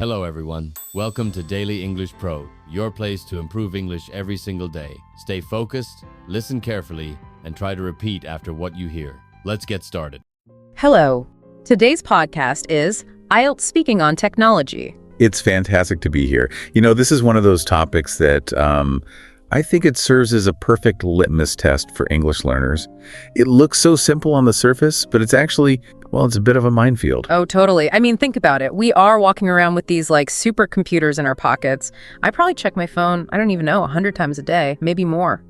Hello everyone, welcome to Daily English Pro, your place to improve English every single day. Stay focused, listen carefully, and try to repeat after what you hear. Let's get started. Hello. Today's podcast is IELTS Speaking on Technology. It's fantastic to be here. You know, this is one of those topics that I think it serves as a perfect litmus test for English learners. It looks so simple on the surface, but it's actually, well, it's a bit of a minefield. Oh, totally. I mean, think about it. We are walking around with these supercomputers in our pockets. I probably check my phone, I don't even know, 100 times a day, maybe more.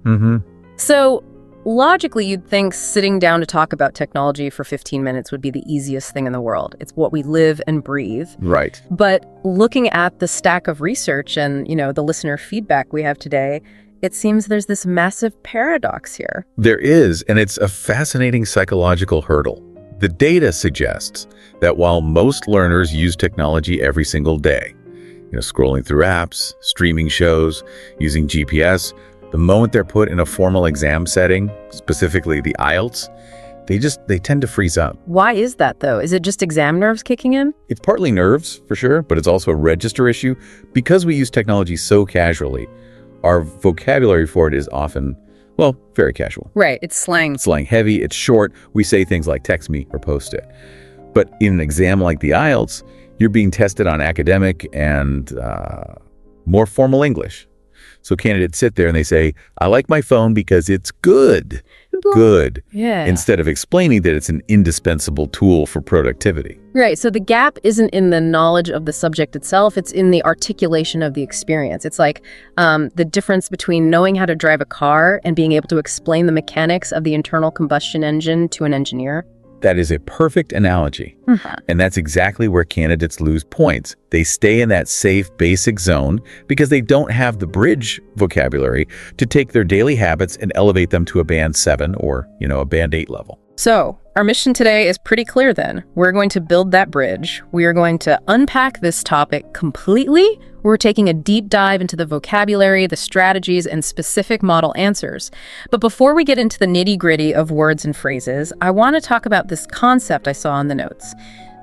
So logically, you'd think sitting down to talk about technology for 15 minutes would be the easiest thing in the world. It's what we live and breathe. Right. But looking at the stack of research and, the listener feedback we have today, it seems there's this massive paradox here. There is, and it's a fascinating psychological hurdle. The data suggests that while most learners use technology every single day, scrolling through apps, streaming shows, using GPS, the moment they're put in a formal exam setting, specifically the IELTS, they tend to freeze up. Why is that, though? Is it just exam nerves kicking in? It's partly nerves, for sure, but it's also a register issue. Because we use technology so casually, our vocabulary for it is often, well, very casual. Right, it's slang. It's slang heavy, it's short. We say things like text me or post it. But in an exam like the IELTS, you're being tested on academic and more formal English. So candidates sit there and they say, I like my phone because it's good. Good. Yeah. Instead of explaining that it's an indispensable tool for productivity. Right. So the gap isn't in the knowledge of the subject itself. It's in the articulation of the experience. It's like the difference between knowing how to drive a car and being able to explain the mechanics of the internal combustion engine to an engineer. That is a perfect analogy. And that's exactly where candidates lose points. They stay in that safe, basic zone because they don't have the bridge vocabulary to take their daily habits and elevate them to a band 7 or, a band 8 level. So our mission today is pretty clear then. We're going to build that bridge. We are going to unpack this topic completely. We're taking a deep dive into the vocabulary, the strategies, and specific model answers. But before we get into the nitty-gritty of words and phrases, I want to talk about this concept I saw in the notes,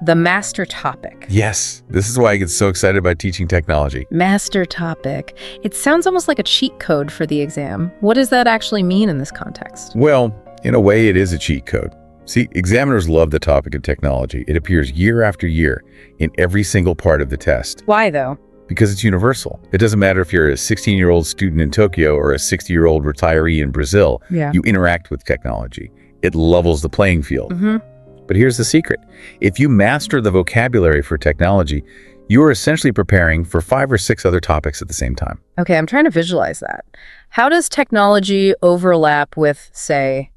the master topic. Yes, this is why I get so excited about teaching technology. Master topic. It sounds almost like a cheat code for the exam. What does that actually mean in this context? Well, in a way, it is a cheat code. See, examiners love the topic of technology. It appears year after year in every single part of the test. Why, though? Because it's universal. It doesn't matter if you're a 16-year-old student in Tokyo or a 60-year-old retiree in Brazil. Yeah. You interact with technology. It levels the playing field. But here's the secret. If you master the vocabulary for technology, you are essentially preparing for 5 or 6 other topics at the same time. Okay, I'm trying to visualize that. How does technology overlap with, say,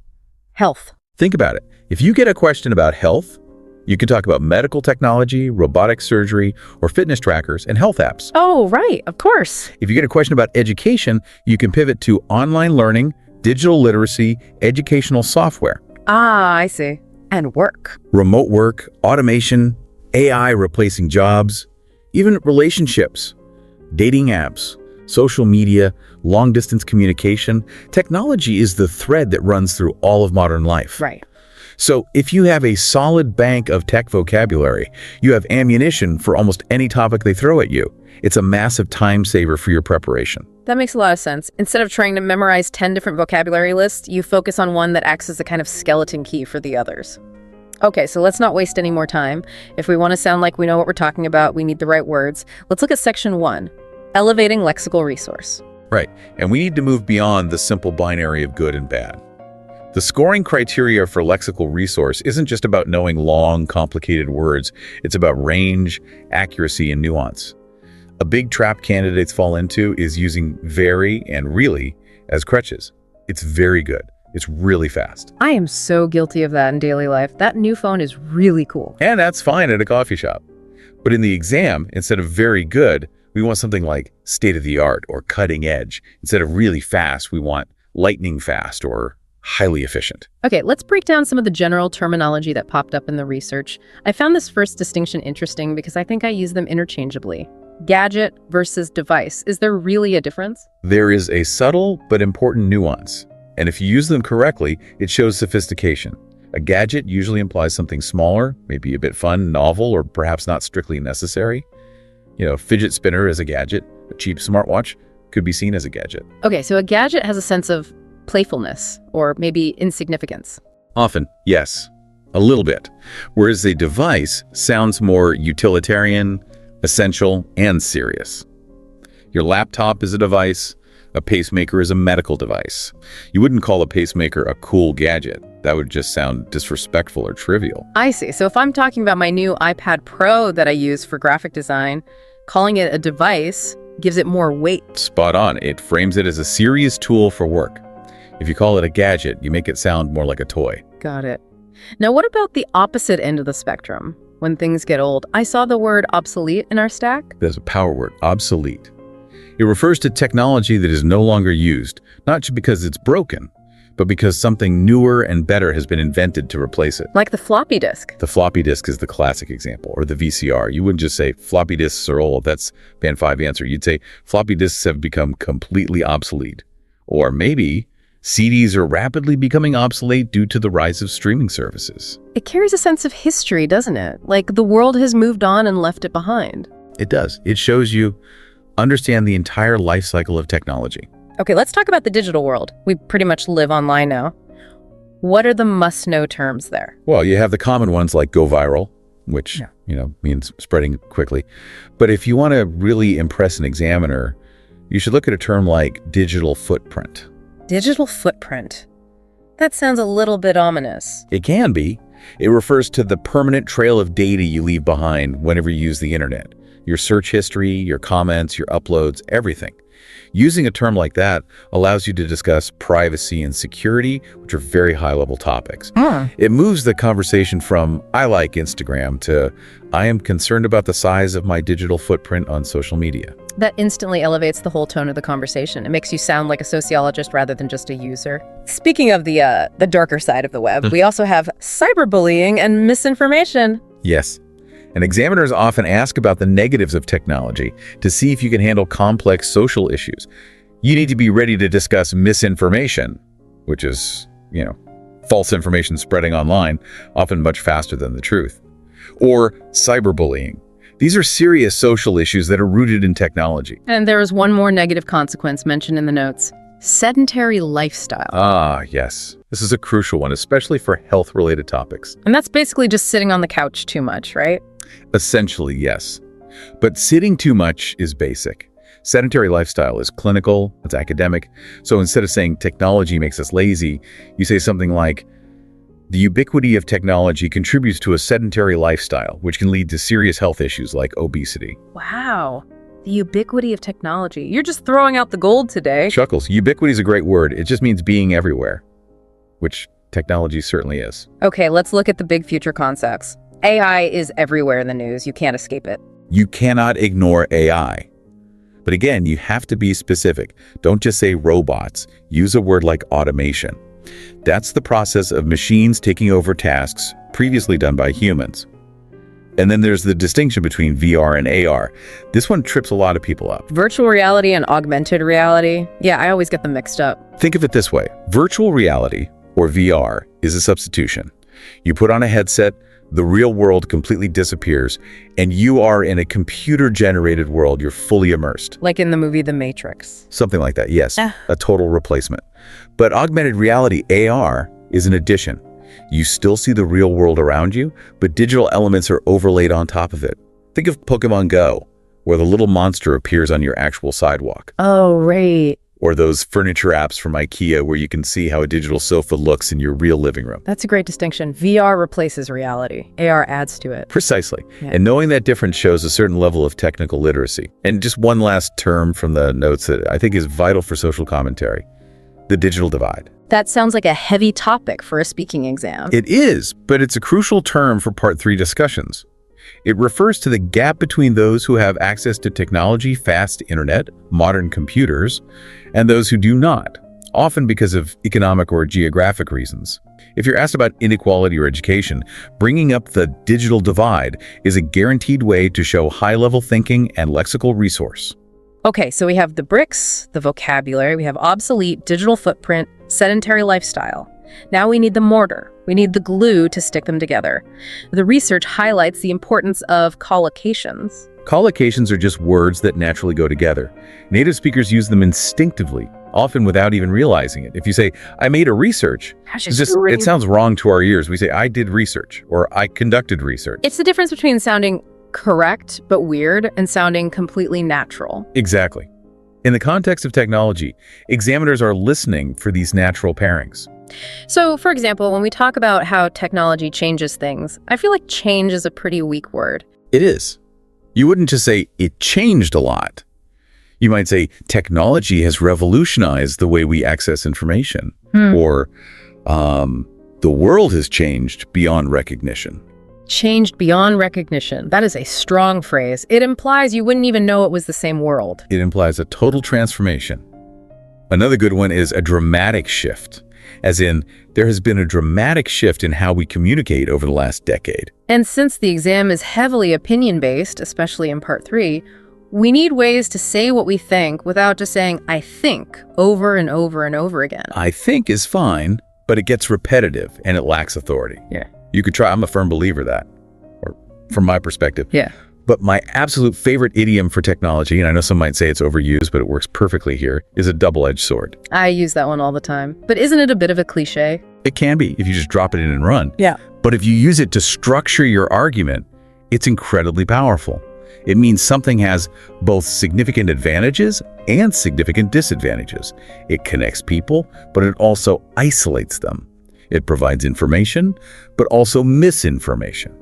health? Think about it. If you get a question about health, you can talk about medical technology, robotic surgery, or fitness trackers and health apps. Oh, right, of course. If you get a question about education, you can pivot to online learning, digital literacy, educational software. Ah, I see. And work. Remote work, automation, AI replacing jobs, even relationships, dating apps, social media, long-distance communication. Technology is the thread that runs through all of modern life. Right. So if you have a solid bank of tech vocabulary, you have ammunition for almost any topic they throw at you. It's a massive time saver for your preparation. That makes a lot of sense. Instead of trying to memorize 10 different vocabulary lists, you focus on one that acts as a kind of skeleton key for the others. Okay, so let's not waste any more time. If we want to sound like we know what we're talking about, we need the right words. Let's look at section 1, elevating lexical resource. Right, and we need to move beyond the simple binary of good and bad. The scoring criteria for lexical resource isn't just about knowing long, complicated words. It's about range, accuracy, and nuance. A big trap candidates fall into is using very and really as crutches. It's very good. It's really fast. I am so guilty of that in daily life. That new phone is really cool. And that's fine at a coffee shop. But in the exam, instead of very good, we want something like state-of-the-art or cutting edge. Instead of really fast, we want lightning fast or highly efficient. Okay, let's break down some of the general terminology that popped up in the research. I found this first distinction interesting because I think I use them interchangeably. Gadget versus device. Is there really a difference? There is a subtle but important nuance. And if you use them correctly, it shows sophistication. A gadget usually implies something smaller, maybe a bit fun, novel, or perhaps not strictly necessary. Fidget spinner is a gadget. A cheap smartwatch could be seen as a gadget. Okay, so a gadget has a sense of playfulness or maybe insignificance. Often, yes, a little bit. Whereas a device sounds more utilitarian, essential, and serious. Your laptop is a device. A pacemaker is a medical device. You wouldn't call a pacemaker a cool gadget. That would just sound disrespectful or trivial. I see. So if I'm talking about my new iPad Pro that I use for graphic design, calling it a device gives it more weight. Spot on. It frames it as a serious tool for work. If you call it a gadget, you make it sound more like a toy. Got it. Now, what about the opposite end of the spectrum? When things get old, I saw the word obsolete in our stack. There's a power word, obsolete. It refers to technology that is no longer used, not just because it's broken, but because something newer and better has been invented to replace it. Like the floppy disk. The floppy disk is the classic example, or the VCR. You wouldn't just say floppy disks are old. That's Band 5 answer. You'd say floppy disks have become completely obsolete. Or maybe CDs are rapidly becoming obsolete due to the rise of streaming services. It carries a sense of history, doesn't it? Like the world has moved on and left it behind. It does. It shows you understand the entire life cycle of technology. Okay, let's talk about the digital world. We pretty much live online now. What are the must-know terms there? Well, you have the common ones like go viral, which, means spreading quickly. But if you want to really impress an examiner, you should look at a term like digital footprint. Digital footprint. That sounds a little bit ominous. It can be. It refers to the permanent trail of data you leave behind whenever you use the internet. Your search history, your comments, your uploads, everything. Using a term like that allows you to discuss privacy and security, which are very high-level topics. It moves the conversation from, I like Instagram, to, I am concerned about the size of my digital footprint on social media. That instantly elevates the whole tone of the conversation. It makes you sound like a sociologist rather than just a user. Speaking of the darker side of the web, we also have cyberbullying and misinformation. Yes. And examiners often ask about the negatives of technology to see if you can handle complex social issues. You need to be ready to discuss misinformation, which is, false information spreading online, often much faster than the truth. Or cyberbullying. These are serious social issues that are rooted in technology. And there is one more negative consequence mentioned in the notes. Sedentary lifestyle. Ah, yes. This is a crucial one, especially for health-related topics. And that's basically just sitting on the couch too much, right? Essentially, yes. But sitting too much is basic. Sedentary lifestyle is clinical, it's academic. So instead of saying technology makes us lazy, you say something like, the ubiquity of technology contributes to a sedentary lifestyle, which can lead to serious health issues like obesity. Wow. The ubiquity of technology. You're just throwing out the gold today. Chuckles. Ubiquity is a great word. It just means being everywhere, which technology certainly is. Okay, let's look at the big future concepts. AI is everywhere in the news. You can't escape it. You cannot ignore AI. But again, you have to be specific. Don't just say robots. Use a word like automation. That's the process of machines taking over tasks previously done by humans. And then there's the distinction between VR and AR. This one trips a lot of people up. Virtual reality and augmented reality. Yeah, I always get them mixed up. Think of it this way. Virtual reality, or VR, is a substitution. You put on a headset, the real world completely disappears, and you are in a computer-generated world. You're fully immersed. Like in the movie The Matrix. Something like that, yes. A total replacement. But augmented reality, AR, is an addition. You still see the real world around you, but digital elements are overlaid on top of it. Think of Pokemon Go, where the little monster appears on your actual sidewalk. Oh, right. Or those furniture apps from IKEA where you can see how a digital sofa looks in your real living room. That's a great distinction. VR replaces reality. AR adds to it. Precisely. Yeah. And knowing that difference shows a certain level of technical literacy. And just one last term from the notes that I think is vital for social commentary. The digital divide. That sounds like a heavy topic for a speaking exam. It is, but it's a crucial term for Part 3 discussions. It refers to the gap between those who have access to technology, fast internet, modern computers, and those who do not, often because of economic or geographic reasons. If you're asked about inequality or education, bringing up the digital divide is a guaranteed way to show high-level thinking and lexical resource. Okay, so we have the bricks, the vocabulary, we have obsolete, digital footprint, sedentary lifestyle. Now we need the mortar. We need the glue to stick them together. The research highlights the importance of collocations. Collocations are just words that naturally go together. Native speakers use them instinctively, often without even realizing it. If you say, I made a research, Gosh, it sounds wrong to our ears. We say, I did research, or I conducted research. It's the difference between sounding correct but weird and sounding completely natural. Exactly. In the context of technology, examiners are listening for these natural pairings. So, for example, when we talk about how technology changes things, I feel like change is a pretty weak word. It is. You wouldn't just say, it changed a lot. You might say, technology has revolutionized the way we access information. Or, the world has changed beyond recognition. Changed beyond recognition. That is a strong phrase. It implies you wouldn't even know it was the same world. It implies a total transformation. Another good one is a dramatic shift, as in, there has been a dramatic shift in how we communicate over the last decade. And since the exam is heavily opinion-based, especially in Part 3, we need ways to say what we think without just saying, I think, over and over and over again. I think is fine, but it gets repetitive and it lacks authority. Yeah. You could try, I'm a firm believer of that, or from my perspective. Yeah. But my absolute favorite idiom for technology, and I know some might say it's overused, but it works perfectly here, is a double-edged sword. I use that one all the time. But isn't it a bit of a cliche? It can be if you just drop it in and run. Yeah. But if you use it to structure your argument, it's incredibly powerful. It means something has both significant advantages and significant disadvantages. It connects people, but it also isolates them. It provides information, but also misinformation.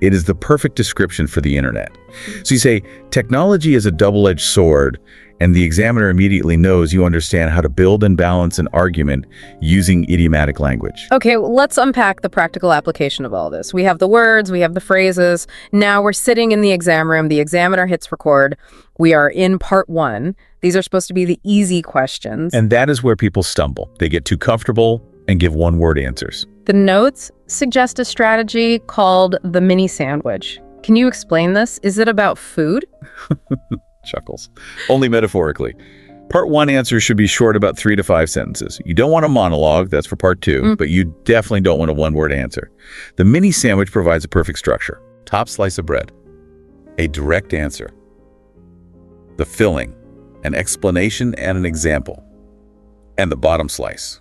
It is the perfect description for the internet. So you say, technology is a double-edged sword, and the examiner immediately knows you understand how to build and balance an argument using idiomatic language. Okay, well, let's unpack the practical application of all this. We have the words, we have the phrases. Now we're sitting in the exam room. The examiner hits record. We are in Part 1. These are supposed to be the easy questions. And that is where people stumble. They get too comfortable and give one-word answers. The notes suggest a strategy called the mini sandwich. Can you explain this? Is it about food? Chuckles. Only metaphorically. Part 1 answers should be short, about 3 to 5 sentences. You don't want a monologue, that's for Part 2, but you definitely don't want a one-word answer. The mini sandwich provides a perfect structure. Top slice of bread, a direct answer, the filling, an explanation and an example, and the bottom slice,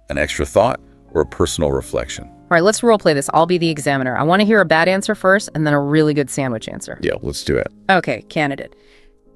an extra thought or a personal reflection. All right, let's role play this. I'll be the examiner. I want to hear a bad answer first and then a really good sandwich answer. Yeah, let's do it. Okay, candidate.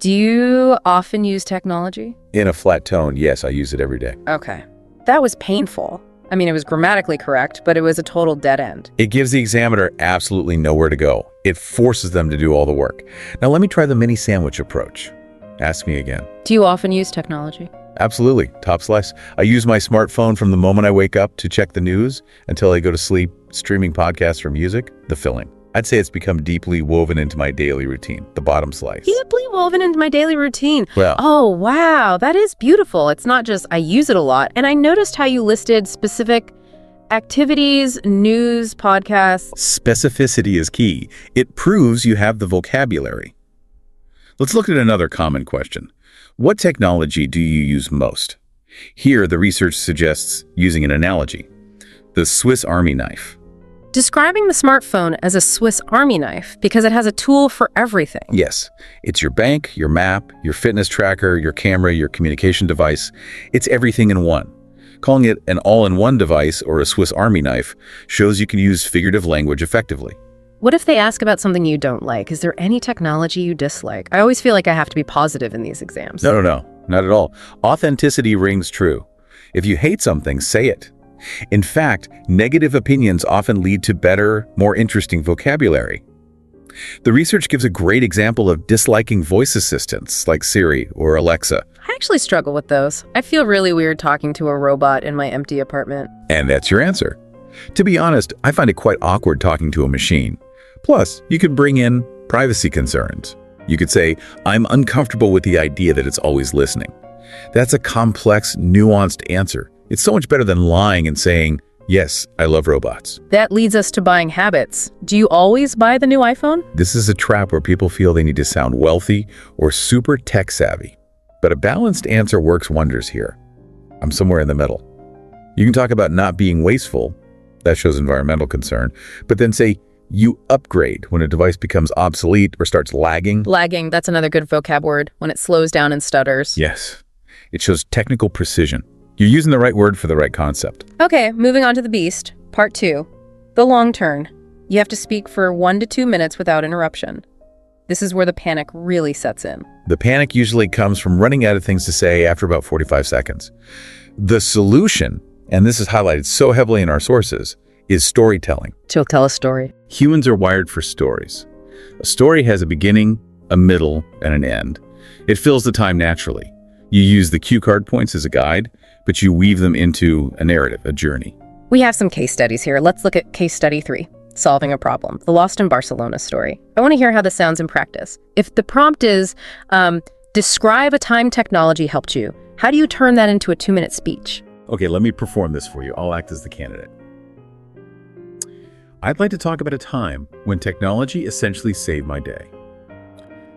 Do you often use technology? In a flat tone, yes, I use it every day. Okay. That was painful. I mean, it was grammatically correct, but it was a total dead end. It gives the examiner absolutely nowhere to go. It forces them to do all the work. Now let me try the mini sandwich approach. Ask me again. Do you often use technology? Absolutely. Top slice. I use my smartphone from the moment I wake up to check the news until I go to sleep, streaming podcasts or music, the filling. I'd say it's become deeply woven into my daily routine, the bottom slice. Deeply woven into my daily routine. Well, oh, wow. That is beautiful. It's not just I use it a lot. And I noticed how you listed specific activities, news, podcasts. Specificity is key. It proves you have the vocabulary. Let's look at another common question. What technology do you use most? Here, the research suggests using an analogy. The Swiss Army knife. Describing the smartphone as a Swiss Army knife because it has a tool for everything. Yes, it's your bank, your map, your fitness tracker, your camera, your communication device. It's everything in one. Calling it an all-in-one device or a Swiss Army knife shows you can use figurative language effectively. What if they ask about something you don't like? Is there any technology you dislike? I always feel like I have to be positive in these exams. No, not at all. Authenticity rings true. If you hate something, say it. In fact, negative opinions often lead to better, more interesting vocabulary. The research gives a great example of disliking voice assistants like Siri or Alexa. I actually struggle with those. I feel really weird talking to a robot in my empty apartment. And that's your answer. To be honest, I find it quite awkward talking to a machine. Plus, you could bring in privacy concerns. You could say, I'm uncomfortable with the idea that it's always listening. That's a complex, nuanced answer. It's so much better than lying and saying, yes, I love robots. That leads us to buying habits. Do you always buy the new iPhone? This is a trap where people feel they need to sound wealthy or super tech savvy. But a balanced answer works wonders here. I'm somewhere in the middle. You can talk about not being wasteful. That shows environmental concern. But then say, You upgrade when a device becomes obsolete or starts lagging. Lagging, that's another good vocab word, when it slows down and stutters. Yes. It shows technical precision. You're using the right word for the right concept. Okay, moving on to the beast. Part 2. The long turn. You have to speak for 1 to 2 minutes without interruption. This is where the panic really sets in. The panic usually comes from running out of things to say after about 45 seconds. The solution, and this is highlighted so heavily in our sources, is storytelling. She'll tell a story. Humans are wired for stories. A story has a beginning, a middle, and an end. It fills the time naturally. You use the cue card points as a guide, but you weave them into a narrative, a journey. We have some case studies here. Let's look at case study 3. Solving a problem. The Lost in Barcelona story. I want to hear how this sounds in practice. If the prompt is, describe a time technology helped you, how do you turn that into a 2-minute speech? Okay, let me perform this for you. I'll act as the candidate. I'd like to talk about a time when technology essentially saved my day.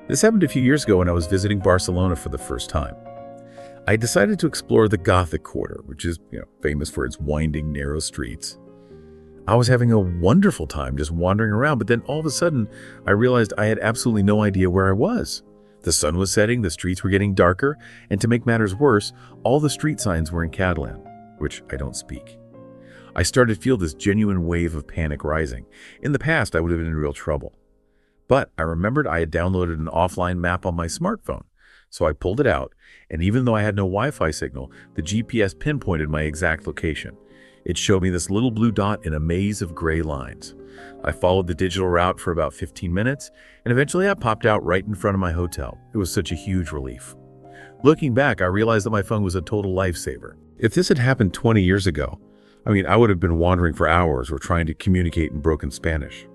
This happened a few years ago when I was visiting Barcelona for the first time. I decided to explore the Gothic Quarter, which is, famous for its winding, narrow streets. I was having a wonderful time just wandering around, but then all of a sudden, I realized I had absolutely no idea where I was. The sun was setting, the streets were getting darker, and to make matters worse, all the street signs were in Catalan, which I don't speak. I started to feel this genuine wave of panic rising. In the past, I would have been in real trouble. But I remembered I had downloaded an offline map on my smartphone. So I pulled it out, and even though I had no Wi-Fi signal, the GPS pinpointed my exact location. It showed me this little blue dot in a maze of gray lines. I followed the digital route for about 15 minutes, and eventually I popped out right in front of my hotel. It was such a huge relief. Looking back, I realized that my phone was a total lifesaver. If this had happened 20 years ago, I would have been wandering for hours or trying to communicate in broken Spanish.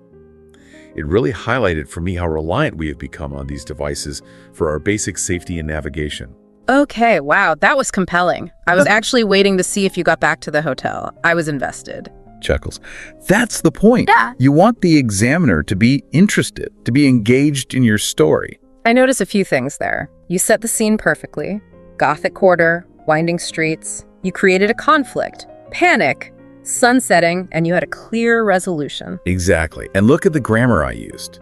It really highlighted for me how reliant we have become on these devices for our basic safety and navigation. Okay, wow, that was compelling. I was actually waiting to see if you got back to the hotel. I was invested. Chuckles. That's the point. Yeah. You want the examiner to be interested, to be engaged in your story. I noticed a few things there. You set the scene perfectly. Gothic Quarter, winding streets. You created a conflict. Panic, sun setting, and you had a clear resolution. Exactly. And look at the grammar I used.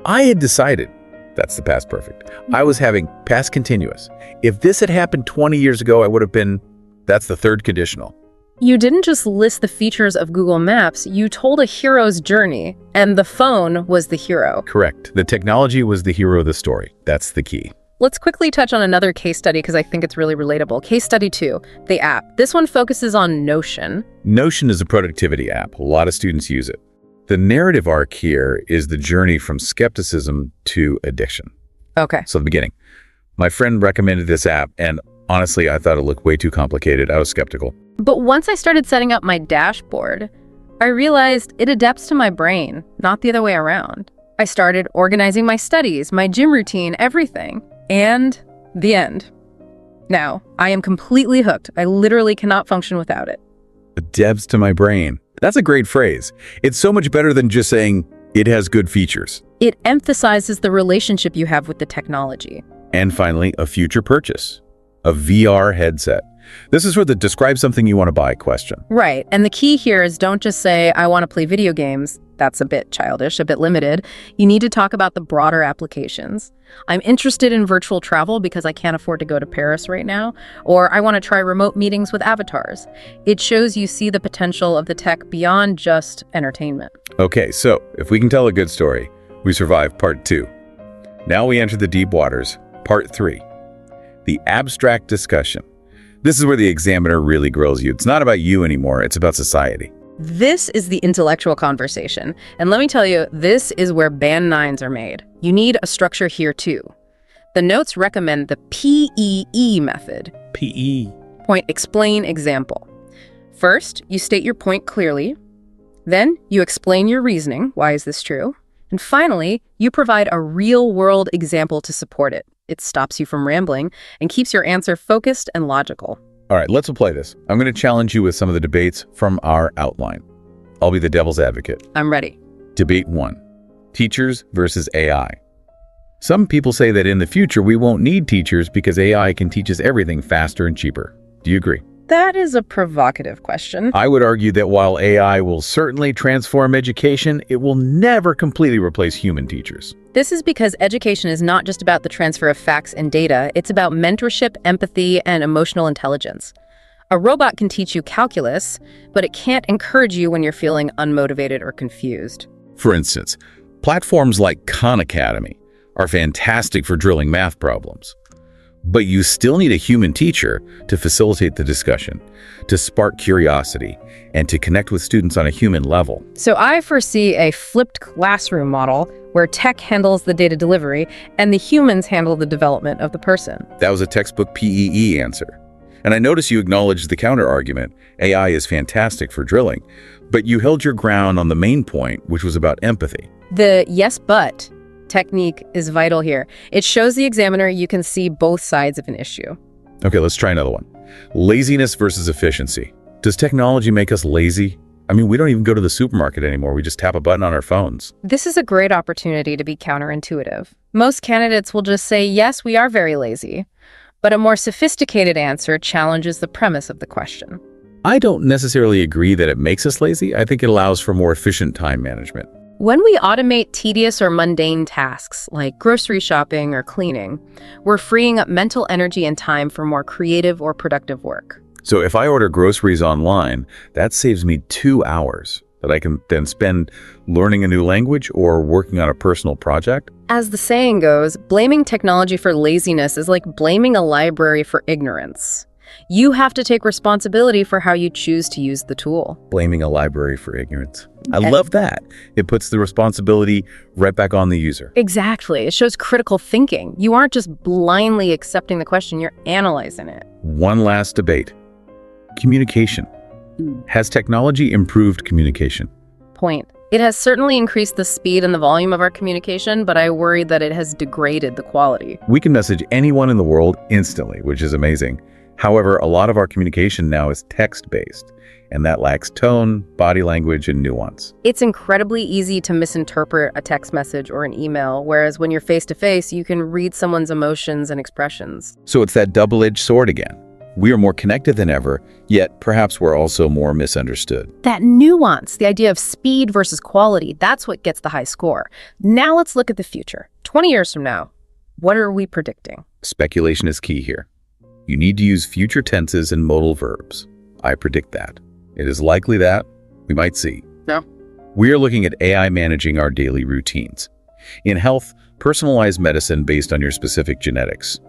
I had decided, that's the past perfect, I was having past continuous. If this had happened 20 years ago, I would have been, that's the third conditional. You didn't just list the features of Google Maps, you told a hero's journey, and the phone was the hero. Correct. The technology was the hero of the story. That's the key. Let's quickly touch on another case study because I think it's really relatable. Case study 2, the app. This one focuses on Notion. Notion is a productivity app. A lot of students use it. The narrative arc here is the journey from skepticism to addiction. Okay. So the beginning. My friend recommended this app, and honestly, I thought it looked way too complicated. I was skeptical. But once I started setting up my dashboard, I realized it adapts to my brain, not the other way around. I started organizing my studies, my gym routine, everything. And the end. Now, I am completely hooked. I literally cannot function without it. Debs to my brain. That's a great phrase. It's so much better than just saying it has good features. It emphasizes the relationship you have with the technology. And finally, a future purchase. A VR headset. This is for the describe something you want to buy question. Right. And the key here is don't just say, I want to play video games. That's a bit childish, a bit limited. You need to talk about the broader applications. I'm interested in virtual travel because I can't afford to go to Paris right now, or I want to try remote meetings with avatars. It shows you see the potential of the tech beyond just entertainment. Okay, so if we can tell a good story, we survive part 2. Now we enter the deep waters, part 3. The abstract discussion. This is where the examiner really grills you. It's not about you anymore, it's about society. This is the intellectual conversation. And let me tell you, this is where band 9s are made. You need a structure here too. The notes recommend the PEE method. PE. Point, explain, example. First, you state your point clearly. Then you explain your reasoning. Why is this true? And finally, you provide a real-world example to support it. It stops you from rambling and keeps your answer focused and logical. All right, let's play this. I'm going to challenge you with some of the debates from our outline. I'll be the devil's advocate. I'm ready. Debate 1. Teachers versus AI. Some people say that in the future we won't need teachers because AI can teach us everything faster and cheaper. Do you agree? That is a provocative question. I would argue that while AI will certainly transform education, it will never completely replace human teachers. This is because education is not just about the transfer of facts and data, it's about mentorship, empathy, and emotional intelligence. A robot can teach you calculus, but it can't encourage you when you're feeling unmotivated or confused. For instance, platforms like Khan Academy are fantastic for drilling math problems. But you still need a human teacher to facilitate the discussion, to spark curiosity, and to connect with students on a human level. So I foresee a flipped classroom model where tech handles the data delivery and the humans handle the development of the person. That was a textbook PEE answer. And I notice you acknowledged the counter-argument. AI is fantastic for drilling, but you held your ground on the main point, which was about empathy. The yes, but technique is vital here. It shows the examiner you can see both sides of an issue. Okay, let's try another one. Laziness versus efficiency. Does technology make us lazy? I mean, we don't even go to the supermarket anymore. We just tap a button on our phones. This is a great opportunity to be counterintuitive. Most candidates will just say, yes, we are very lazy. But a more sophisticated answer challenges the premise of the question. I don't necessarily agree that it makes us lazy. I think it allows for more efficient time management. When we automate tedious or mundane tasks like grocery shopping or cleaning, we're freeing up mental energy and time for more creative or productive work. So if I order groceries online, that saves me 2 hours that I can then spend learning a new language or working on a personal project. As the saying goes, blaming technology for laziness is like blaming a library for ignorance. You have to take responsibility for how you choose to use the tool. Blaming a library for ignorance. I love that. It puts the responsibility right back on the user. Exactly. It shows critical thinking. You aren't just blindly accepting the question, you're analyzing it. One last debate. Communication. Has technology improved communication? Point. It has certainly increased the speed and the volume of our communication, but I worry that it has degraded the quality. We can message anyone in the world instantly, which is amazing. However, a lot of our communication now is text-based, and that lacks tone, body language, and nuance. It's incredibly easy to misinterpret a text message or an email, whereas when you're face-to-face, you can read someone's emotions and expressions. So it's that double-edged sword again. We are more connected than ever, yet perhaps we're also more misunderstood. That nuance, the idea of speed versus quality, that's what gets the high score. Now let's look at the future. 20 years from now, what are we predicting? Speculation is key here. You need to use future tenses and modal verbs. I predict that. It is likely that we might see. No. We are looking at AI managing our daily routines. In health, personalized medicine based on your specific genetics.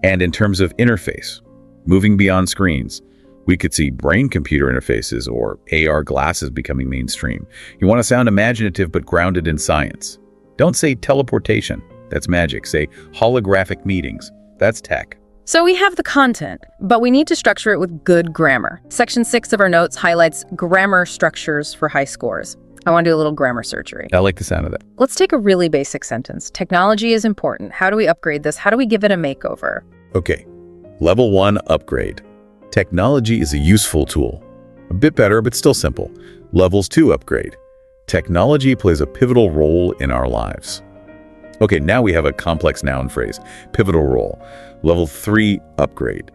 And in terms of interface, moving beyond screens, we could see brain-computer interfaces or AR glasses becoming mainstream. You want to sound imaginative but grounded in science. Don't say teleportation. That's magic. Say holographic meetings. That's tech. So we have the content, but we need to structure it with good grammar. Section 6 of our notes highlights grammar structures for high scores. I want to do a little grammar surgery. I like the sound of that. Let's take a really basic sentence. Technology is important. How do we upgrade this? How do we give it a makeover? Okay. Level 1 upgrade. Technology is a useful tool. A bit better, but still simple. Levels 2 upgrade. Technology plays a pivotal role in our lives. Okay, now we have a complex noun phrase. Pivotal role. Level 3 upgrade.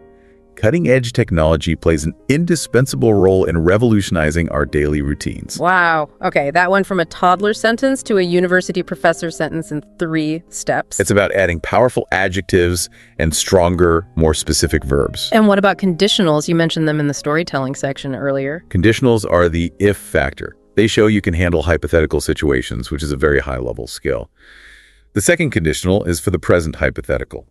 Cutting-edge technology plays an indispensable role in revolutionizing our daily routines. Wow. Okay, that went from a toddler sentence to a university professor sentence in 3 steps. It's about adding powerful adjectives and stronger, more specific verbs. And what about conditionals? You mentioned them in the storytelling section earlier. Conditionals are the if factor. They show you can handle hypothetical situations, which is a very high-level skill. The second conditional is for the present hypothetical.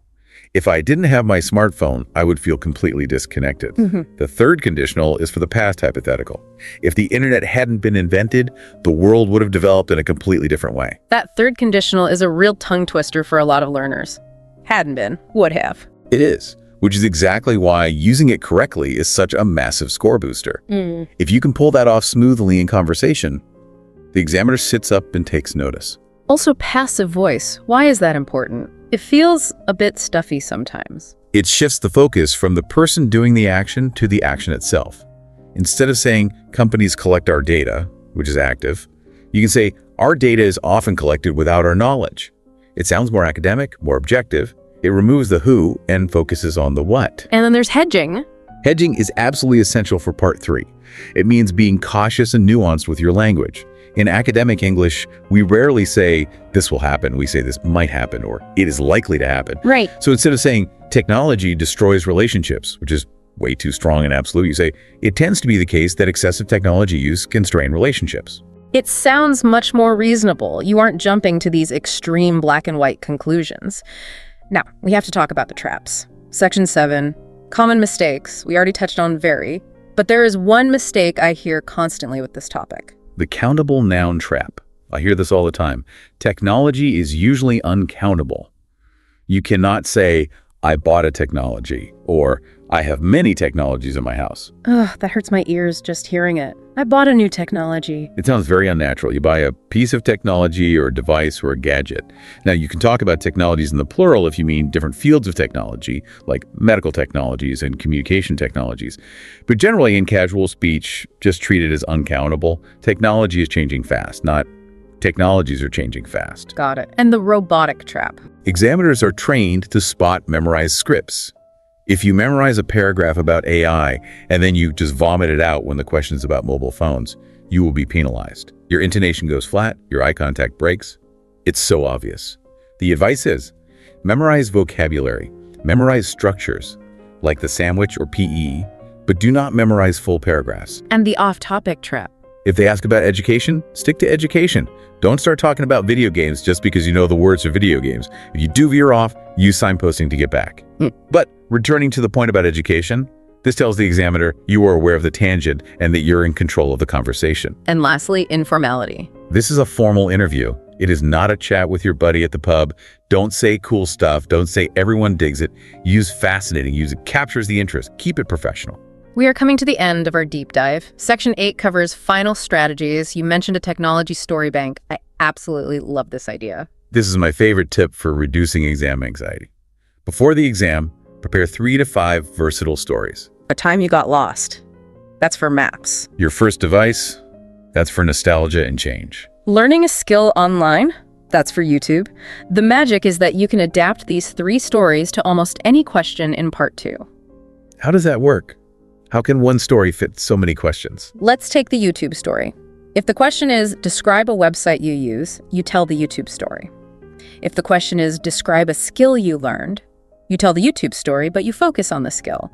If I didn't have my smartphone, I would feel completely disconnected. The third conditional is for the past hypothetical. If the internet hadn't been invented, the world would have developed in a completely different way. That third conditional is a real tongue twister for a lot of learners. Hadn't been, would have. It is, which is exactly why using it correctly is such a massive score booster. If you can pull that off smoothly in conversation, the examiner sits up and takes notice. Also, passive voice. Why is that important? It feels a bit stuffy sometimes. It shifts the focus from the person doing the action to the action itself. Instead of saying, companies collect our data, which is active, you can say, our data is often collected without our knowledge. It sounds more academic, more objective. It removes the who and focuses on the what. And then there's hedging. Hedging is absolutely essential for part 3. It means being cautious and nuanced with your language. In academic English, we rarely say, this will happen. We say this might happen, or it is likely to happen. Right. So instead of saying, technology destroys relationships, which is way too strong and absolute, you say, it tends to be the case that excessive technology use can strain relationships. It sounds much more reasonable. You aren't jumping to these extreme black and white conclusions. Now, we have to talk about the traps. Section 7, common mistakes. We already touched on very, but there is one mistake I hear constantly with this topic. The countable noun trap. I hear this all the time. Technology is usually uncountable. You cannot say, I bought a technology, or I have many technologies in my house. Ugh, that hurts my ears just hearing it. I bought a new technology. It sounds very unnatural. You buy a piece of technology or a device or a gadget. Now, you can talk about technologies in the plural if you mean different fields of technology, like medical technologies and communication technologies. But generally, in casual speech, just treat it as uncountable. Technology is changing fast, not technologies are changing fast. Got it. And the robotic trap. Examiners are trained to spot memorized scripts. If you memorize a paragraph about AI and then you just vomit it out when the question is about mobile phones, you will be penalized. Your intonation goes flat, your eye contact breaks. It's so obvious. The advice is, memorize vocabulary, memorize structures, like the sandwich or PE, but do not memorize full paragraphs. And the off-topic trap. If they ask about education, stick to education. Don't start talking about video games just because you know the words of video games. If you do veer off, use signposting to get back. But returning to the point about education, this tells the examiner you are aware of the tangent and that you're in control of the conversation. And lastly, informality. This is a formal interview. It is not a chat with your buddy at the pub. Don't say cool stuff. Don't say everyone digs it. Use fascinating. Use it captures the interest. Keep it professional. We are coming to the end of our deep dive. Section 8 covers final strategies. You mentioned a technology story bank. I absolutely love this idea. This is my favorite tip for reducing exam anxiety. Before the exam, prepare 3 to 5 versatile stories. A time you got lost. That's for maps. Your first device, that's for nostalgia and change. Learning a skill online. That's for YouTube. The magic is that you can adapt these 3 stories to almost any question in part 2. How does that work? How can one story fit so many questions? Let's take the YouTube story. If the question is, describe a website you use, you tell the YouTube story. If the question is, describe a skill you learned, you tell the YouTube story, but you focus on the skill.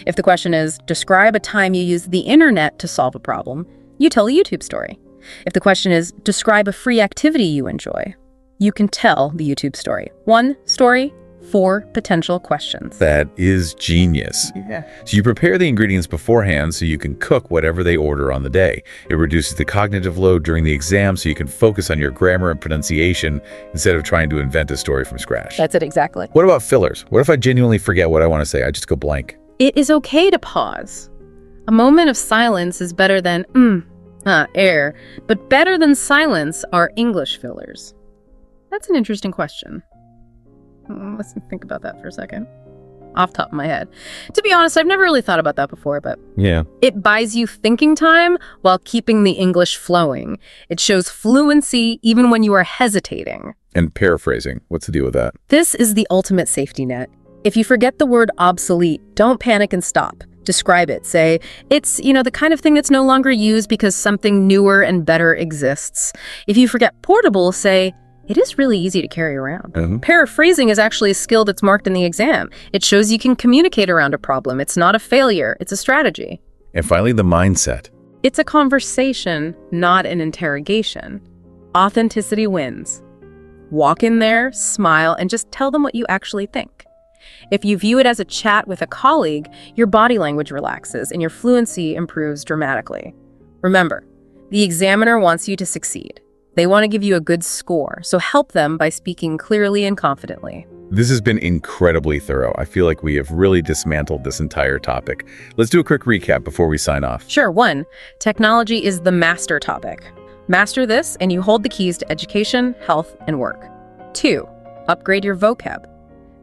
If the question is, describe a time you used the internet to solve a problem, you tell a YouTube story. If the question is, describe a free activity you enjoy, you can tell the YouTube story. 1 story, 4 potential questions. That is genius. Yeah. So you prepare the ingredients beforehand so you can cook whatever they order on the day. It reduces the cognitive load during the exam so you can focus on your grammar and pronunciation instead of trying to invent a story from scratch. That's it exactly. What about fillers? What if I genuinely forget what I want to say? I just go blank. It is okay to pause. A moment of silence is better than air, but better than silence are English fillers. That's an interesting question. Let's think about that for a second. Off the top of my head. To be honest, I've never really thought about that before, but yeah, it buys you thinking time while keeping the English flowing. It shows fluency even when you are hesitating. And paraphrasing, what's the deal with that? This is the ultimate safety net. If you forget the word obsolete, don't panic and stop. Describe it. Say, it's, the kind of thing that's no longer used because something newer and better exists. If you forget portable, say, it is really easy to carry around. Paraphrasing is actually a skill that's marked in the exam. It shows you can communicate around a problem. It's not a failure. It's a strategy. And finally, the mindset. It's a conversation, not an interrogation. Authenticity wins. Walk in there, smile, and just tell them what you actually think. If you view it as a chat with a colleague, your body language relaxes and your fluency improves dramatically. Remember, the examiner wants you to succeed. They want to give you a good score, so help them by speaking clearly and confidently. This has been incredibly thorough. I feel like we have really dismantled this entire topic. Let's do a quick recap before we sign off. Sure. 1, technology is the master topic. Master this and you hold the keys to education, health, and work. 2, upgrade your vocab.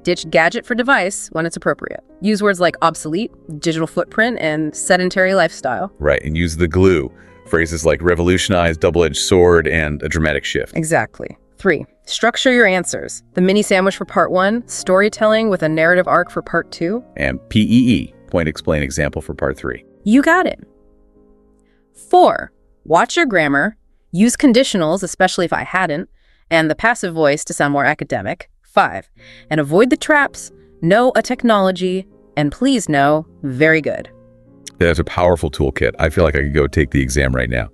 Ditch gadget for device when it's appropriate. Use words like obsolete, digital footprint, and sedentary lifestyle. Right, and use the glue. Phrases like revolutionize, double-edged sword, and a dramatic shift. Exactly. 3, structure your answers. The mini sandwich for part 1, storytelling with a narrative arc for part 2. And PEE, Point explain example for part 3. You got it. 4. Watch your grammar. Use conditionals, especially if I hadn't, and the passive voice to sound more academic. 5. And avoid the traps. Know a technology. And please know, very good. That's a powerful toolkit. I feel like I could go take the exam right now.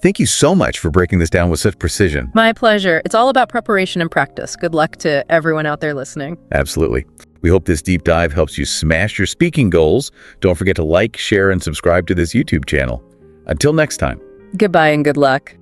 Thank you so much for breaking this down with such precision. My pleasure. It's all about preparation and practice. Good luck to everyone out there listening. Absolutely. We hope this deep dive helps you smash your speaking goals. Don't forget to like, share, and subscribe to this YouTube channel. Until next time. Goodbye and good luck.